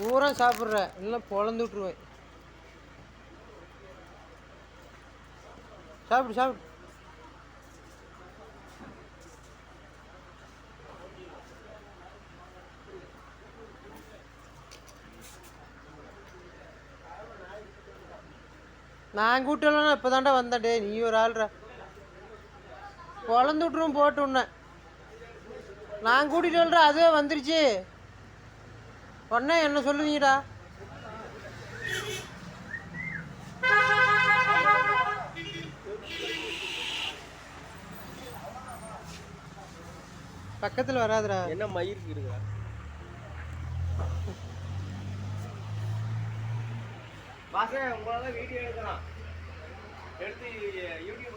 பூரா சாப்பிட்ற இல்லை பொழந்து விட்ருவேன். சாப்பிடு சாப்பிடு. நான் கூட்டலாம் இப்போ தாண்டா வந்தேன். டே நீ ஒரு ஆள்ற பொழந்து விட்ருவோம் போட்டு உன்ன. நான் கூட்டிகிட்டு வரல, அதுவே வந்துருச்சு. உடனே என்ன சொல்லுவீங்கடா? பக்கத்தில் வராதுடா. என்ன மயிருக்கு இருக்கா? பாச உங்களால வீடியோ எடுக்கலாம், எடுத்து யூடியூப்